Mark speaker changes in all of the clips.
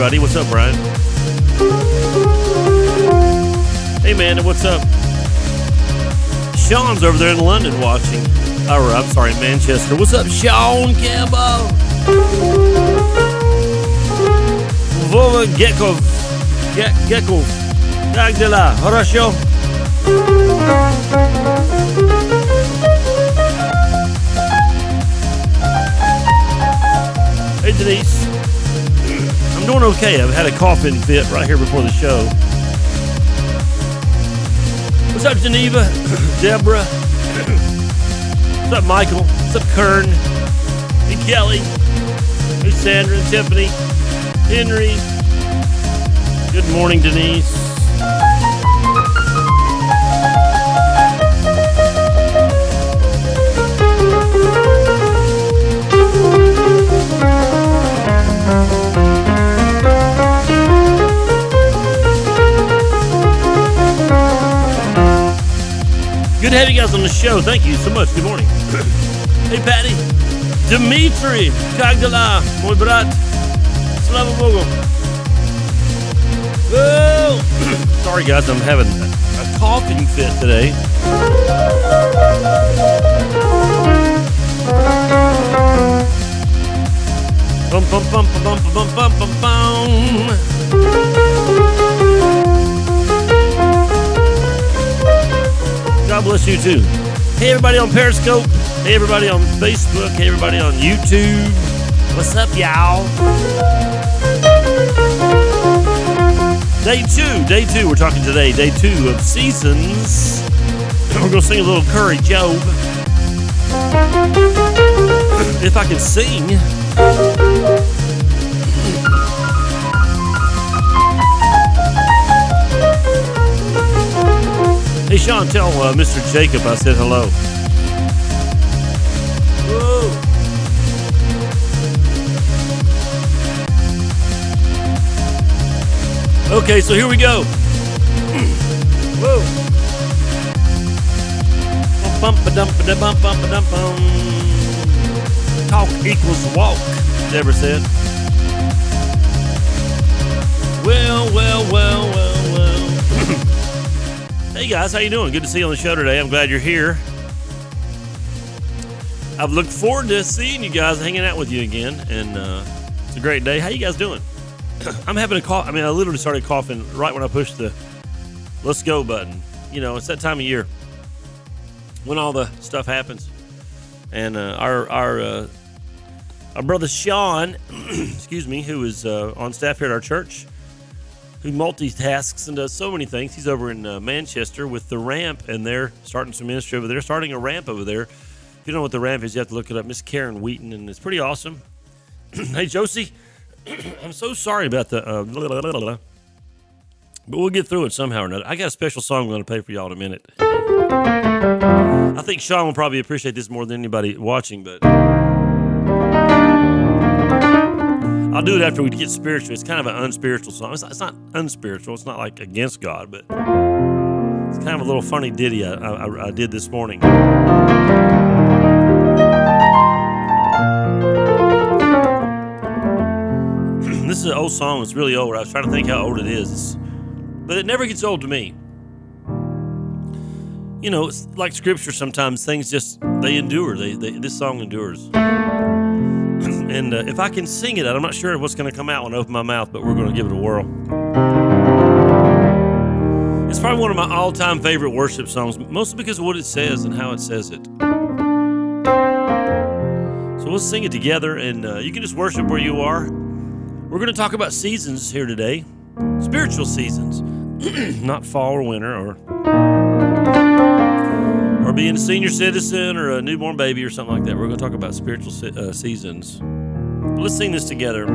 Speaker 1: everybody. What's up, Brian? Hey, man, what's up? Sean's over there in London watching. Or, I'm sorry, Manchester. What's up, Sean Campbell? Vova Gekov. Gekov. Dagdela. Horasho. Hey, Denise. I'm doing okay. I've had a coughing fit right here before the show. What's up, Geneva? Deborah? What's up, Michael? What's up, Kern? Hey, Kelly? Hey, Sandra and Tiffany? Henry? Good morning, Denise. Good to have you guys on the show. Thank you so much. Good morning. Hey, Patty. Dimitri. Kagdala. Mój brat. Slava Bogu. Oh. Sorry, guys. I'm having a coughing fit today. Bum, bum, bum, bum, bum, bum, bum, bum. God bless you too. Hey, everybody on Periscope. Hey, everybody on Facebook. Hey, everybody on YouTube. What's up, y'all? Day two. We're talking today. Day 2 of Seasons. We're going to sing a little Curry Job. If I can sing. Hey, Sean, tell Mr. Jacob I said hello. Whoa. Okay, so here we go. Whoa. Talk equals walk, Deborah said. Well. Hey guys, how you doing? Good to see you on the show today. I'm glad you're here. I've looked forward to seeing you guys, hanging out with you again, and it's a great day. How you guys doing? I'm having a cough. I mean, I literally started coughing right when I pushed the let's go button. You know, it's that time of year when all the stuff happens. And our brother Sean, excuse me, who is on staff here at our church, who multitasks and does so many things. He's over in Manchester with the ramp, and they're starting some ministry over there, starting a ramp over there. If you don't know what the ramp is, you have to look it up. Miss Karen Wheaton, and it's pretty awesome. Hey, Josie, I'm so sorry about the but we'll get through it somehow or another. I got a special song I'm going to play for y'all in a minute. I think Sean will probably appreciate this more than anybody watching, but I'll do it after we get spiritual. It's kind of an unspiritual song. It's not unspiritual. It's not like against God, but it's kind of a little funny ditty I did this morning. This is an old song. It's really old. I was trying to think how old it is. But it never gets old to me. You know, it's like scripture sometimes. Things just, they endure. This song endures. And if I can sing it, I'm not sure what's going to come out when I open my mouth, but we're going to give it a whirl. It's probably one of my all-time favorite worship songs, mostly because of what it says and how it says it. So we'll sing it together, and you can just worship where you are. We're going to talk about seasons here today, spiritual seasons, not fall or winter or being a senior citizen or a newborn baby or something like that. We're going to talk about spiritual seasons. But let's sing this together.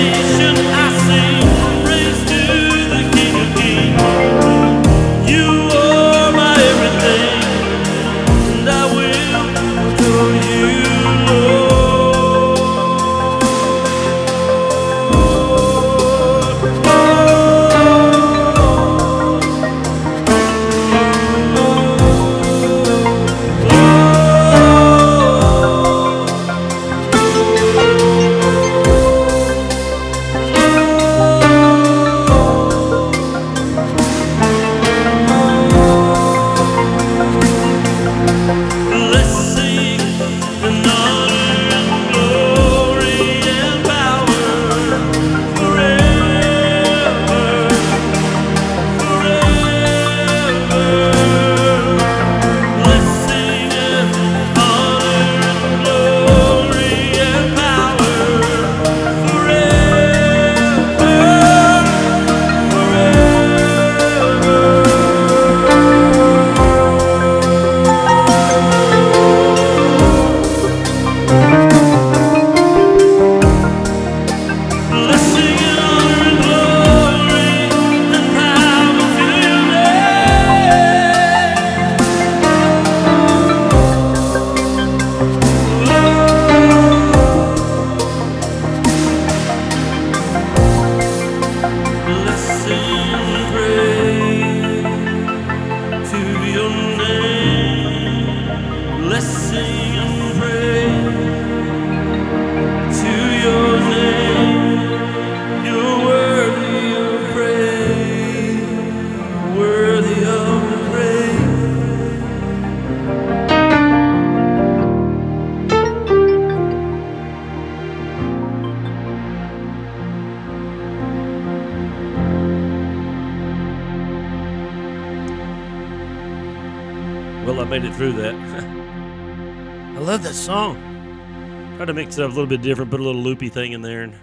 Speaker 1: nation I sing praise to the King of Kings. You are my everything, and I will adore you, Well, I made it through that. I love that song. Try to mix it up a little bit different, put a little loopy thing in there. And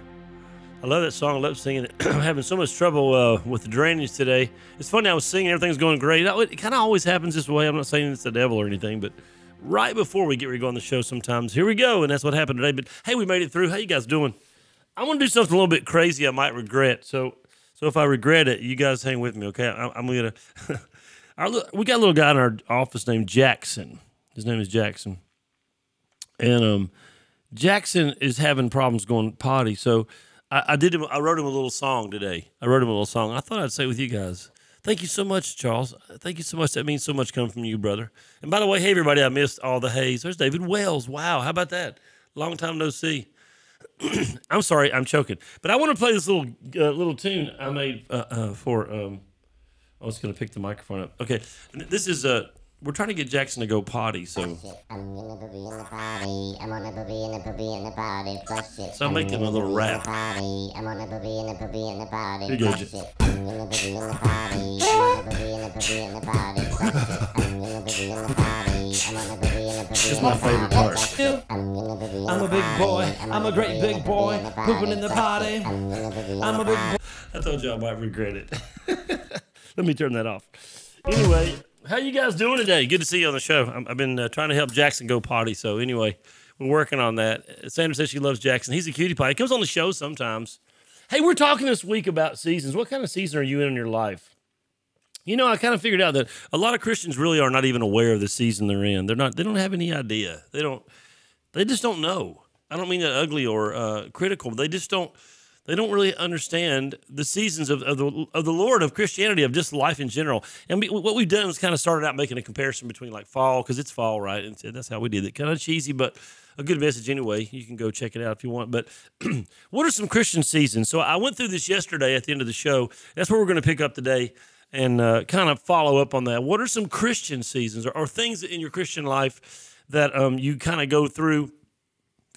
Speaker 1: I love that song. I love singing it. I'm having so much trouble with the drainage today. It's funny, I was singing, everything's going great. It kind of always happens this way. I'm not saying it's the devil or anything, but right before we get ready to go on the show sometimes, here we go, and that's what happened today. But hey, we made it through. How you guys doing? I want to do something a little bit crazy I might regret. So if I regret it, you guys hang with me, okay? I'm going to... We got a little guy in our office named Jackson. His name is Jackson. And Jackson is having problems going potty. So I wrote him a little song today. I thought I'd say it with you guys. Thank you so much, Charles. Thank you so much. That means so much coming from you, brother. And by the way, hey, everybody, I missed all the hays. There's David Wells. Wow, how about that? Long time no see. I'm sorry, I'm choking. But I want to play this little tune I made for... I was going to pick the microphone up. Okay, this is we're trying to get Jackson to go potty, so. I'm gonna be in the potty. I'm gonna be in the potty. Flush it. So I'm making a little rap. I'm gonna be in the potty. Here you go, Jackson. I'm gonna be in the potty. I'm gonna be in the potty. Flush it. I'm gonna be in the potty. I'm gonna be in the potty. This is my favorite part. I'm a big boy. I'm a great big boy. Pooping in the potty. I'm a big boy. I told you I might regret it. Let me turn that off. Anyway, how you guys doing today? Good to see you on the show. I've been trying to help Jackson go potty. So anyway, we're working on that. Sandra says she loves Jackson. He's a cutie pie. He comes on the show sometimes. Hey, we're talking this week about seasons. What kind of season are you in your life? You know, I kind of figured out that a lot of Christians really are not even aware of the season they're in. They don't have any idea. They just don't know. I don't mean that ugly or critical. They just don't. They don't really understand the seasons of the Lord, of Christianity, of just life in general. And what we've done is kind of started out making a comparison between like fall, because it's fall, right? And that's how we did it. Kind of cheesy, but a good message anyway. You can go check it out if you want. But what are some Christian seasons? So I went through this yesterday at the end of the show. That's what we're going to pick up today and kind of follow up on that. What are some Christian seasons or things in your Christian life that you kind of go through,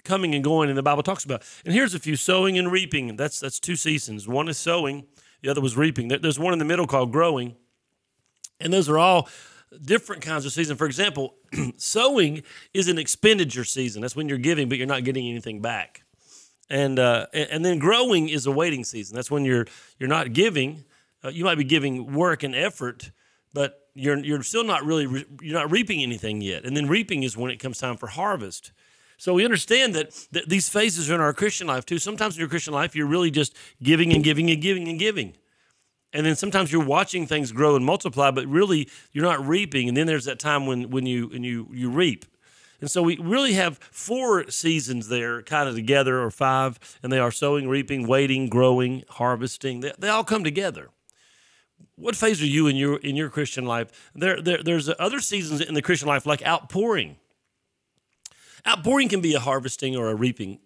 Speaker 1: coming and going, and the Bible talks about? And here's a few: sowing and reaping. That's two seasons. One is sowing, the other was reaping. There's one in the middle called growing, and those are all different kinds of seasons. For example, sowing is an expenditure season. That's when you're giving, but you're not getting anything back. And then growing is a waiting season. That's when you're not giving. You might be giving work and effort, but you're still not really you're not reaping anything yet. And then reaping is when it comes time for harvest. So we understand that these phases are in our Christian life too. Sometimes in your Christian life, you're really just giving and giving and giving and giving. And then sometimes you're watching things grow and multiply, but really you're not reaping. And then there's that time when you reap. And so we really have 4 seasons there kind of together, or 5, and they are sowing, reaping, waiting, growing, harvesting. They all come together. What phase are you in your Christian life? There's other seasons in the Christian life, like outpouring. Outpouring can be a harvesting or a reaping.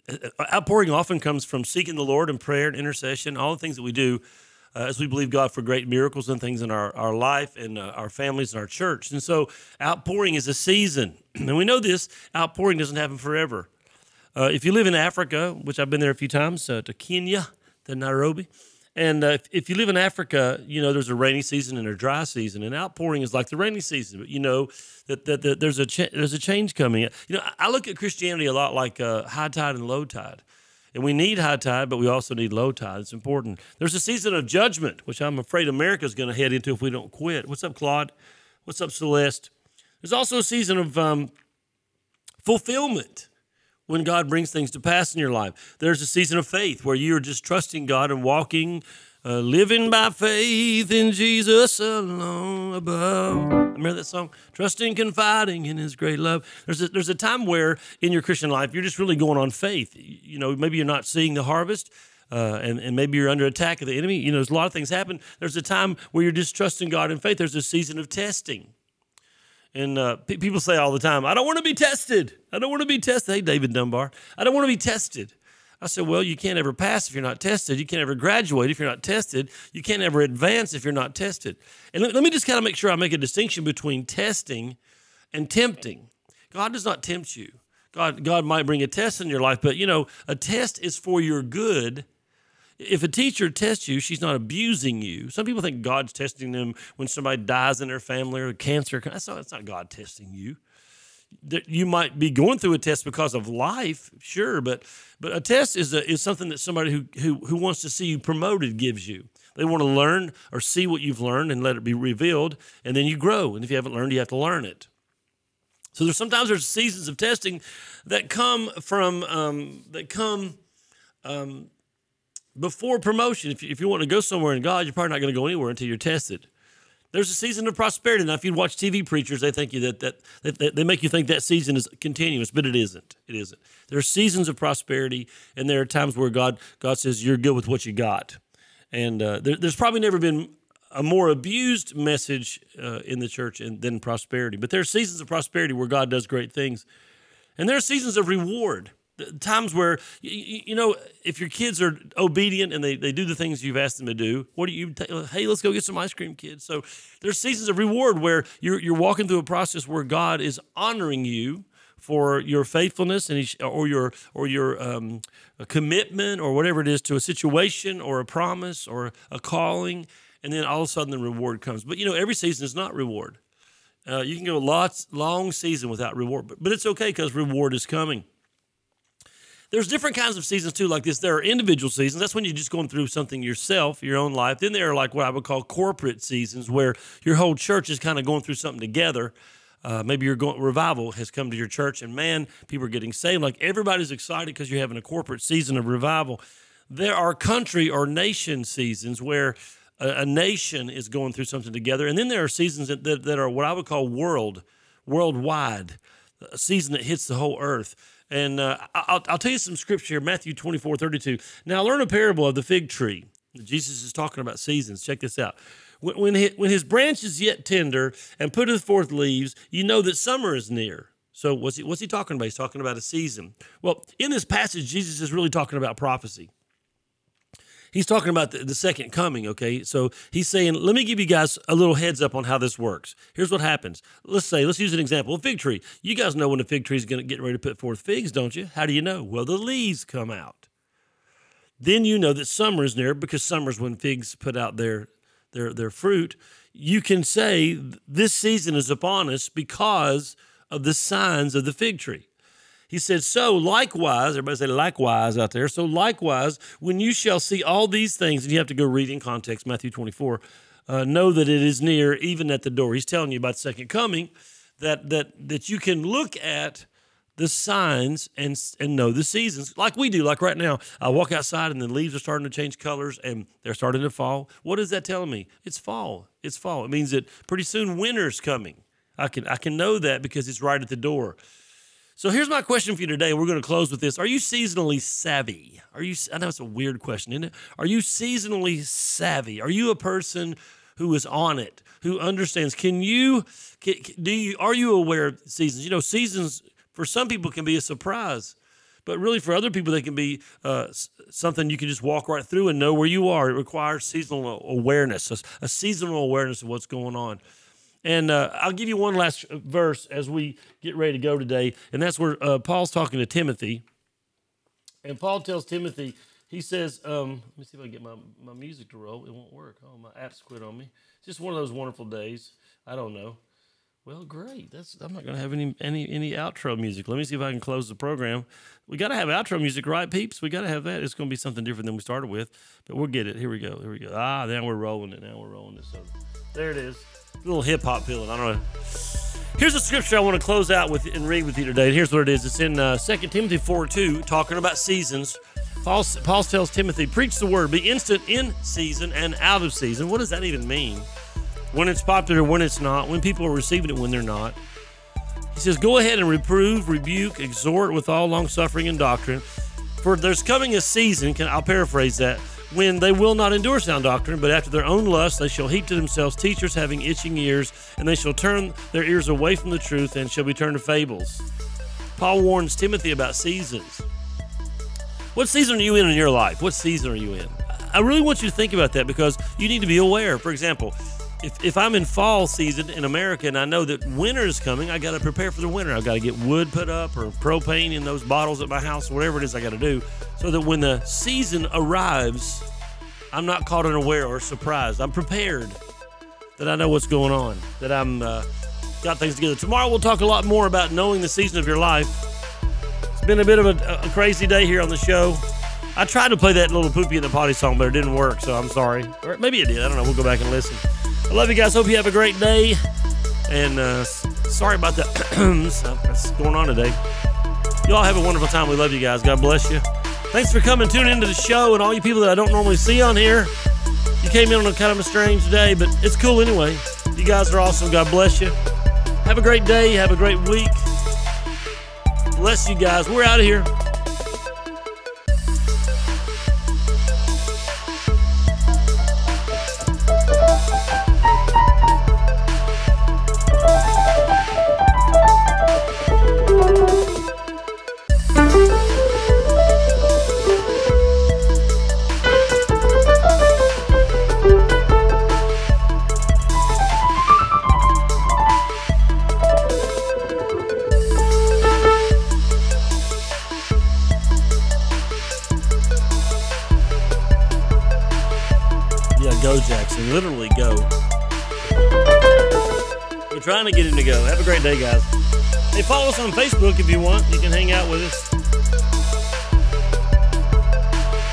Speaker 1: Outpouring often comes from seeking the Lord in prayer and intercession, all the things that we do as we believe God for great miracles and things in our life and our families and our church. And so outpouring is a season. And we know this, outpouring doesn't happen forever. If you live in Africa, which I've been there a few times, to Kenya, to Nairobi, and if you live in Africa, you know there's a rainy season and a dry season, and outpouring is like the rainy season. But you know that there's a change coming. You know, I look at Christianity a lot like high tide and low tide. And we need high tide, but we also need low tide. It's important. There's a season of judgment, which I'm afraid America's going to head into if we don't quit. What's up, Claude? What's up, Celeste? There's also a season of fulfillment when God brings things to pass in your life. There's a season of faith where you're just trusting God and walking, living by faith in Jesus alone above. Remember that song? Trusting, confiding in his great love. There's a time where in your Christian life, you're just really going on faith. You know, maybe you're not seeing the harvest, and maybe you're under attack of the enemy. You know, there's a lot of things happen. There's a time where you're just trusting God in faith. There's a season of testing. And people say all the time, I don't want to be tested. I don't want to be tested. Hey, David Dunbar, I don't want to be tested. I said, well, you can't ever pass if you're not tested. You can't ever graduate if you're not tested. You can't ever advance if you're not tested. And let me just kind of make sure I make a distinction between testing and tempting. God does not tempt you. God might bring a test in your life, but, you know, a test is for your good. If a teacher tests you, she's not abusing you. Some people think God's testing them when somebody dies in their family or cancer. That's not God testing you. You might be going through a test because of life, sure, but a test is something that somebody who wants to see you promoted gives you. They want to learn or see what you've learned and let it be revealed, and then you grow. And if you haven't learned, you have to learn it. So sometimes there's seasons of testing that come before promotion. If you want to go somewhere in God, you're probably not going to go anywhere until you're tested. There's a season of prosperity. Now, if you watch TV preachers, they think that they make you think that season is continuous, but it isn't. It isn't. There are seasons of prosperity, and there are times where God says you're good with what you got. And there's probably never been a more abused message in the church than prosperity. But there are seasons of prosperity where God does great things, and there are seasons of reward. Times where, you know, if your kids are obedient and they do the things you've asked them to do, hey, let's go get some ice cream, kids. So there's seasons of reward where you're walking through a process where God is honoring you for your faithfulness or your commitment or whatever it is to a situation or a promise or a calling, and then all of a sudden the reward comes. But, you know, every season is not reward. You can go long season without reward, but it's okay because reward is coming. There's different kinds of seasons, too, like this. There are individual seasons. That's when you're just going through something yourself, your own life. Then there are like what I would call corporate seasons where your whole church is kind of going through something together. Maybe revival has come to your church, and, man, people are getting saved. Like everybody's excited because you're having a corporate season of revival. There are country or nation seasons where a nation is going through something together. And then there are seasons that are what I would call worldwide, a season that hits the whole earth. And I'll tell you some scripture here, Matthew 24:32. Now learn a parable of the fig tree. Jesus is talking about seasons. Check this out. When his branch is yet tender and putteth forth leaves, you know that summer is near. So what's he talking about? He's talking about a season. Well, in this passage, Jesus is really talking about prophecy. He's talking about the second coming, okay? So he's saying, let me give you guys a little heads up on how this works. Here's what happens. Let's use an example. A fig tree. You guys know when a fig tree is going to get ready to put forth figs, don't you? How do you know? Well, the leaves come out. Then you know that summer is near because summer is when figs put out their fruit. You can say this season is upon us because of the signs of the fig tree. He said, so likewise, everybody say likewise out there. So likewise, when you shall see all these things, and you have to go read in context, Matthew 24, know that it is near, even at the door. He's telling you about the second coming, that you can look at the signs and know the seasons like we do. Like right now, I walk outside and the leaves are starting to change colors and they're starting to fall. What is that telling me? It's fall. It's fall. It means that pretty soon winter's coming. I can know that because it's right at the door. So here's my question for you today. We're going to close with this. Are you seasonally savvy? I know it's a weird question, isn't it? Are you seasonally savvy? Are you a person who is on it, who understands? Are you aware of seasons? You know, seasons for some people can be a surprise, but really for other people, they can be something you can just walk right through and know where you are. It requires seasonal awareness, a seasonal awareness of what's going on. And I'll give you one last verse as we get ready to go today, and that's where Paul's talking to Timothy. And Paul tells Timothy, he says, let me see if I can get my music to roll. It won't work. Oh, my app's quit on me. It's just one of those wonderful days. I don't know. Well, great. I'm not going to have any outro music. Let me see if I can close the program. We got to have outro music, right, peeps? We got to have that. It's going to be something different than we started with, but we'll get it. Here we go. Now we're rolling it. So there it is. A little hip-hop feeling. I don't know. Here's a scripture I want to close out with and read with you today. And here's what it is. It's in 2 Timothy 4:2, talking about seasons. Paul tells Timothy, preach the word, be instant in season and out of season. What does that even mean? When it's popular, when it's not, when people are receiving it, when they're not. He says, go ahead and reprove, rebuke, exhort with all long-suffering and doctrine. For there's coming a season, I'll paraphrase that, when they will not endure sound doctrine, but after their own lust they shall heap to themselves teachers having itching ears, and they shall turn their ears away from the truth and shall be turned to fables. Paul warns Timothy about seasons. What season are you in your life? What season are you in? I really want you to think about that because you need to be aware. For example, if I'm in fall season in America and I know that winter is coming, I got to prepare for the winter. I've got to get wood put up or propane in those bottles at my house, whatever it is I got to do, so that when the season arrives, I'm not caught unaware or surprised. I'm prepared, that I know what's going on, that I'm got things together. Tomorrow we'll talk a lot more about knowing the season of your life. It's been a bit of a crazy day here on the show. I tried to play that little Poopy in the Potty song, but it didn't work, so I'm sorry. Or maybe it did. I don't know. We'll go back and listen. I love you guys. Hope you have a great day. And sorry about that stuff that's going on today. You all have a wonderful time. We love you guys. God bless you. Thanks for coming, tuning into the show, and all you people that I don't normally see on here. You came in on a kind of a strange day, but it's cool anyway. You guys are awesome. God bless you. Have a great day. Have a great week. Bless you guys. We're out of here. Go, Jackson. Literally go. We're trying to get him to go. Have a great day, guys. Hey, follow us on Facebook if you want. You can hang out with us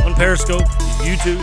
Speaker 1: on Periscope, YouTube.